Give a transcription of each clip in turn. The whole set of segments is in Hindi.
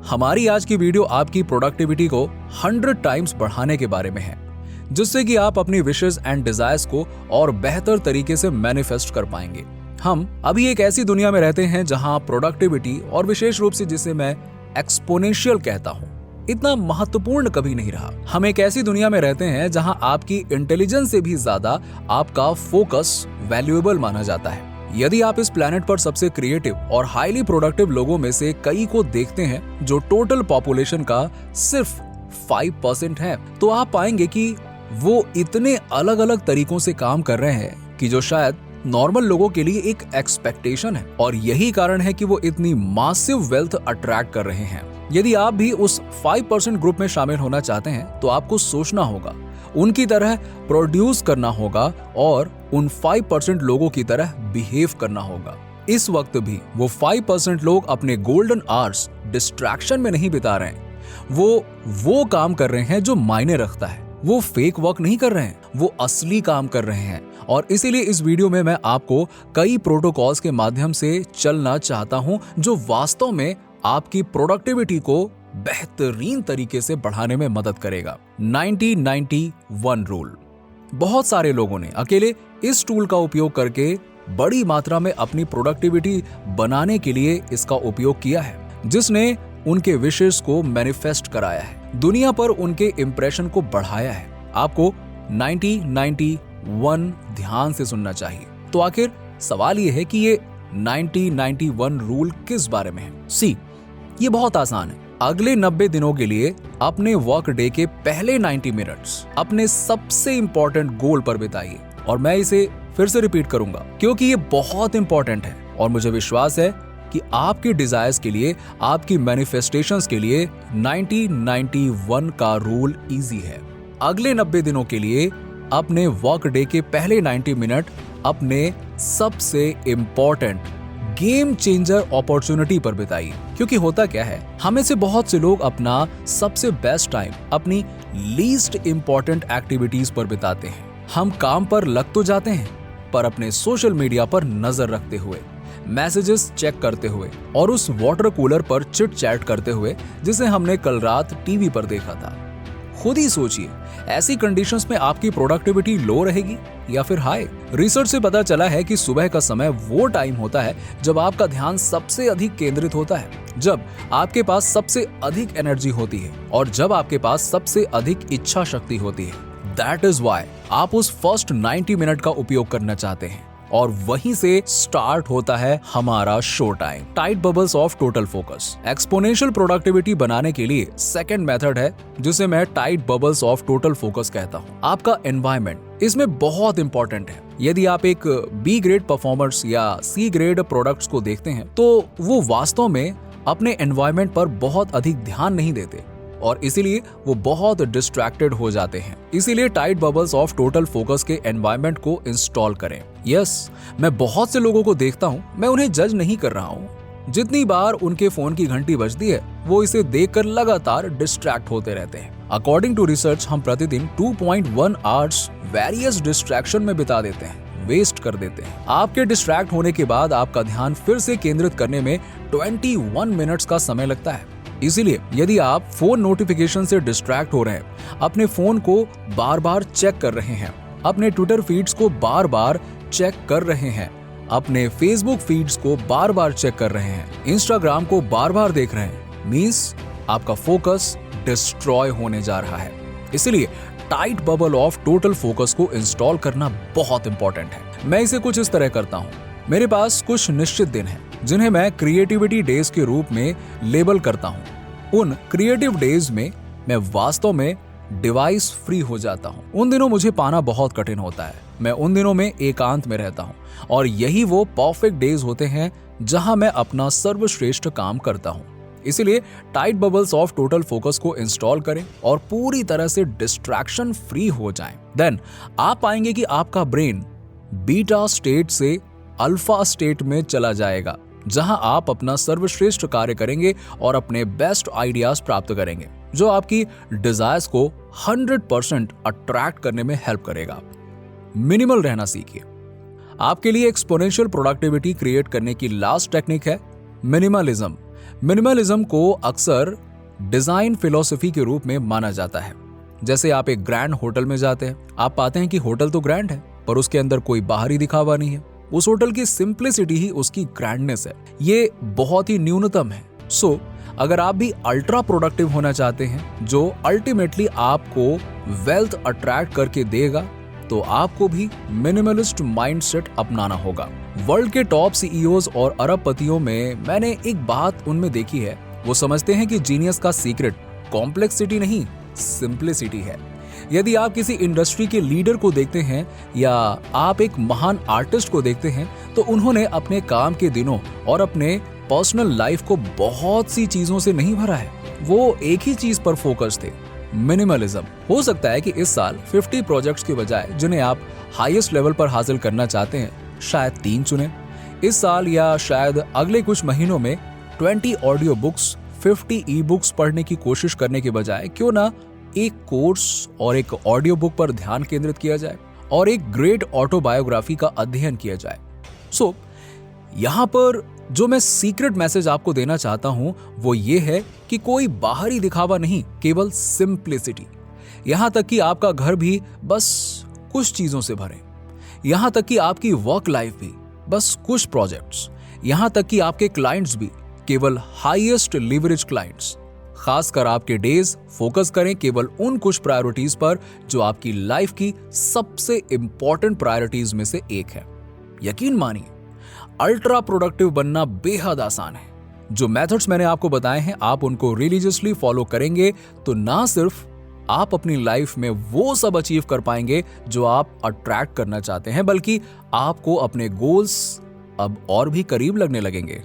हमारी आज की वीडियो आपकी प्रोडक्टिविटी को 100 टाइम्स बढ़ाने के बारे में है, जिससे कि आप अपनी विशेस एंड डिजायर्स को और बेहतर तरीके से मैनिफेस्ट कर पाएंगे। हम अभी एक ऐसी दुनिया में रहते हैं जहां प्रोडक्टिविटी और विशेष रूप से जिसे मैं एक्सपोनेंशियल कहता हूं, इतना महत्वपूर्ण कभी नहीं रहा। हम एक ऐसी दुनिया में रहते हैं जहां आपकी इंटेलिजेंस से भी ज्यादा आपका फोकस वैल्यूएबल माना जाता है। यदि आप इस प्लेनेट पर सबसे क्रिएटिव और हाईली प्रोडक्टिव लोगों में से कई को देखते हैं जो टोटल पॉपुलेशन का सिर्फ 5% है, तो आप पाएंगे कि वो इतने अलग अलग तरीकों से काम कर रहे हैं कि जो शायद नॉर्मल लोगों के लिए एक एक्सपेक्टेशन है। और यही कारण है कि वो इतनी मासिव वेल्थ अट्रैक्ट कर रहे हैं। यदि आप भी उस 5% ग्रुप में शामिल होना चाहते हैं तो आपको सोचना होगा, उनकी तरह प्रोड्यूस करना होगा और उन 5% लोगों की तरह बिहेव करना होगा। इस वक्त भी वो 5% लोग अपने गोल्डन आवर्स डिस्ट्रैक्शन में नहीं बिता रहे हैं। वो काम कर रहे हैं जो मायने रखता है। वो फेक वर्क नहीं कर रहे हैं, वो असली काम कर रहे हैं। और इसीलिए इस वीडियो में मैं आपको कई प्रोटोकॉल्स के माध्यम से चलना चाहता हूं जो वास्तव में आपकी प्रोडक्टिविटी को बेहतरीन तरीके से बढ़ाने में मदद करेगा। 90-90-1 रूल। बहुत सारे लोगों ने अकेले इस टूल का उपयोग करके बड़ी मात्रा में अपनी प्रोडक्टिविटी बनाने के लिए इसका उपयोग किया है, जिसने उनके विशेष को मैनिफेस्ट कराया है, दुनिया पर उनके इंप्रेशन को बढ़ाया है। आपको 90-90-1 ध्यान से सुनना चाहिए। तो आखिर सवाल ये है कि ये 90-90-1 रूल किस बारे में है? सी, ये बहुत आसान है। अगले 90 दिनों के लिए अपने वर्क डे के पहले 90 मिनट्स अपने सबसे इंपॉर्टेंट गोल पर बिताइए। और मैं इसे फिर से रिपीट करूंगा क्योंकि ये बहुत इंपॉर्टेंट है और मुझे विश्वास है कि आपके डिजायर्स के लिए, आपकी मैनिफेस्टेशंस के लिए 90-90-1 का रूल इजी है। अगले 90 दिनों के लिए अपने वर्क डे के पहले 90 मिनट अपने सबसे इंपॉर्टेंट गेम चेंजर अपॉर्चुनिटी पर बिताइए। क्योंकि होता क्या है, हमें से बहुत से लोग अपना सबसे बेस्ट टाइम अपनी लीस्ट इंपॉर्टेंट एक्टिविटीज पर बिताते हैं। हम काम पर लग तो जाते हैं, पर अपने सोशल मीडिया पर नजर रखते हुए, मैसेजेस चेक करते हुए और उस वाटर कूलर पर चिट चैट करते हुए जिसे हमने कल रात टीवी पर देखा था। खुद ही सोचिए, ऐसी कंडीशंस में आपकी प्रोडक्टिविटी लो रहेगी या फिर हाई? रिसर्च से पता चला है कि सुबह का समय वो टाइम होता है जब आपका ध्यान सबसे अधिक केंद्रित होता है, जब आपके पास सबसे अधिक एनर्जी होती है और जब आपके पास सबसे अधिक इच्छा शक्ति होती है। दैट इज वाई आप उस फर्स्ट 90 मिनट का उपयोग करना चाहते हैं। और वहीं से स्टार्ट होता है हमारा show time. Tight bubbles of total focus. Exponential productivity बनाने के लिए सेकंड मेथड है जिसे मैं tight bubbles of total focus कहता हूं। आपका एनवायरनमेंट इसमें बहुत इंपॉर्टेंट है। यदि आप एक बी ग्रेड परफॉर्मर्स या सी ग्रेड प्रोडक्ट्स को देखते हैं तो वो वास्तव में अपने एनवायरनमेंट पर बहुत अधिक ध्यान नहीं देते और इसीलिए वो बहुत डिस्ट्रैक्टेड हो जाते हैं। इसीलिए tight bubbles of total focus के एनवायरनमेंट को इंस्टॉल करें। यस, मैं बहुत से लोगों को देखता हूँ, मैं उन्हें जज नहीं कर रहा हूँ। जितनी बार उनके फोन की घंटी बजती है वो इसे देखकर लगातार डिस्ट्रैक्ट होते रहते हैं। अकॉर्डिंग टू रिसर्च हम प्रतिदिन 2.1 आवर्स वेरियस डिस्ट्रैक्शन में बिता देते हैं, वेस्ट कर देते हैं। आपके डिस्ट्रैक्ट होने के बाद आपका ध्यान फिर से केंद्रित करने में 21 मिनट्स का समय लगता है। इसीलिए यदि आप फोन नोटिफिकेशन से डिस्ट्रैक्ट हो रहे हैं, अपने फोन को बार बार चेक कर रहे हैं, अपने ट्विटर फीड्स को बार बार चेक कर रहे हैं, अपने फेसबुक फीड्स को बार बार चेक कर रहे हैं, इंस्टाग्राम को बार बार देख रहे हैं, मींस आपका फोकस डिस्ट्रॉय होने जा रहा है। इसलिए tight bubble of total focus को इंस्टॉल करना बहुत इंपॉर्टेंट है। मैं इसे कुछ इस तरह करता हूँ। मेरे पास कुछ निश्चित दिन हैं जिन्हें मैं क्रिएटिविटी डेज के रूप में लेबल करता हूँ। उन क्रिएटिव डेज में मैं वास्तव में डिवाइस फ्री हो जाता हूँ। उन दिनों मुझे पाना बहुत कठिन होता है। मैं उन दिनों में एकांत में रहता हूँ और यही वो परफेक्ट डेज होते हैं जहां मैं अपना सर्वश्रेष्ठ काम करता हूँ। इसलिए tight bubbles of total focus को इंस्टॉल करें और पूरी तरह से डिस्ट्रैक्शन फ्री हो जाएं। देन आप पाएंगे कि आपका ब्रेन बीटा स्टेट से अल्फा स्टेट में चला जाएगा, जहां आप अपना सर्वश्रेष्ठ कार्य करेंगे और अपने बेस्ट आइडियाज प्राप्त करेंगे, जो आपकी डिजायर्स को 100% अट्रैक्ट करने में हेल्प करेगा। मिनिमल रहना सीखिए। आपके लिए एक्सपोनेंशियल प्रोडक्टिविटी क्रिएट करने की लास्ट टेक्निक है मिनिमलिज्म। मिनिमलिज्म को अक्सर डिजाइन फिलॉसफी के रूप में माना जाता है। जैसे आप एक ग्रैंड होटल में जाते हैं, आप पाते हैं कि होटल तो ग्रैंड है पर उसके अंदर कोई बाहरी दिखावा नहीं है। उस होटल की सिंप्लिसिटी ही उसकी ग्रैंडनेस है, ये बहुत ही न्यूनतम है। सो अगर आप भी अल्ट्रा प्रोडक्टिव होना चाहते हैं जो अल्टीमेटली आपको वेल्थ अट्रैक्ट करके देगा, तो आपको भी मिनिमलिस्ट माइंडसेट अपनाना होगा। वर्ल्ड के टॉप सीईओज और अरबपतियों में मैंने एक बात उनमें देखी है, वो समझते हैं कि जीनियस का सीक्रेट कॉम्प्लेक्सिटी नहीं, सिंप्लिसिटी है। यदि आप किसी इंडस्ट्री के लीडर को देखते हैं या आप एक महान आर्टिस्ट को देखते हैं, तो उन्होंने अपने काम के दिनों और अपने पर्सनल लाइफ को बहुत सी चीजों से नहीं भरा है। वो एक ही चीज पर फोकस थे, मिनिमलिज्म। हो सकता है कि इस साल 50 प्रोजेक्ट्स के बजाय जिन्हें आप हाईएस्ट लेवल पर हासिल करना चाहते हैं, शायद 3 चुनें। इस साल या शायद अगले कुछ महीनों में 20 ऑडियो बुक्स, 50 ई बुक्स पढ़ने की कोशिश करने के बजाय क्यों ना एक कोर्स और एक ऑडियो बुक पर ध्यान केंद्रित किया जाए और एक ग्रेट ऑटोबायोग्राफी का अध्ययन किया जाए। सो यहाँ पर जो मैं सीक्रेट मैसेज आपको देना चाहता हूं वो ये है कि कोई बाहरी दिखावा नहीं, केवल सिंप्लिसिटी। यहां तक कि आपका घर भी बस कुछ चीजों से भरे, यहां तक कि आपकी वर्क लाइफ भी बस कुछ प्रोजेक्ट्स, यहां तक कि आपके क्लाइंट्स भी केवल हाईएस्ट लिवरेज क्लाइंट्स। खासकर आपके डेज फोकस करें केवल उन कुछ प्रायोरिटीज पर जो आपकी लाइफ की सबसे इंपॉर्टेंट प्रायोरिटीज में से एक है। यकीन मानिए, अल्ट्रा प्रोडक्टिव बनना बेहद आसान है। जो मेथड्स मैंने आपको बताए हैं, आप उनको रिलीजियसली फॉलो करेंगे तो ना सिर्फ आप अपनी लाइफ में वो सब अचीव कर पाएंगे जो आप अट्रैक्ट करना चाहते हैं, बल्कि आपको अपने गोल्स अब और भी करीब लगने लगेंगे।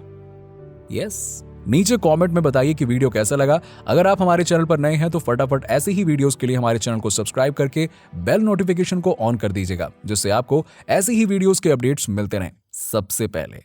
यस, नीचे कमेंट में बताइए कि वीडियो कैसा लगा। अगर आप हमारे चैनल पर नए हैं तो फटाफट ऐसे ही वीडियोस के लिए हमारे चैनल को सब्सक्राइब करके बेल नोटिफिकेशन को ऑन कर दीजिएगा, जिससे आपको ऐसे ही वीडियोस के अपडेट्स मिलते रहें सबसे पहले।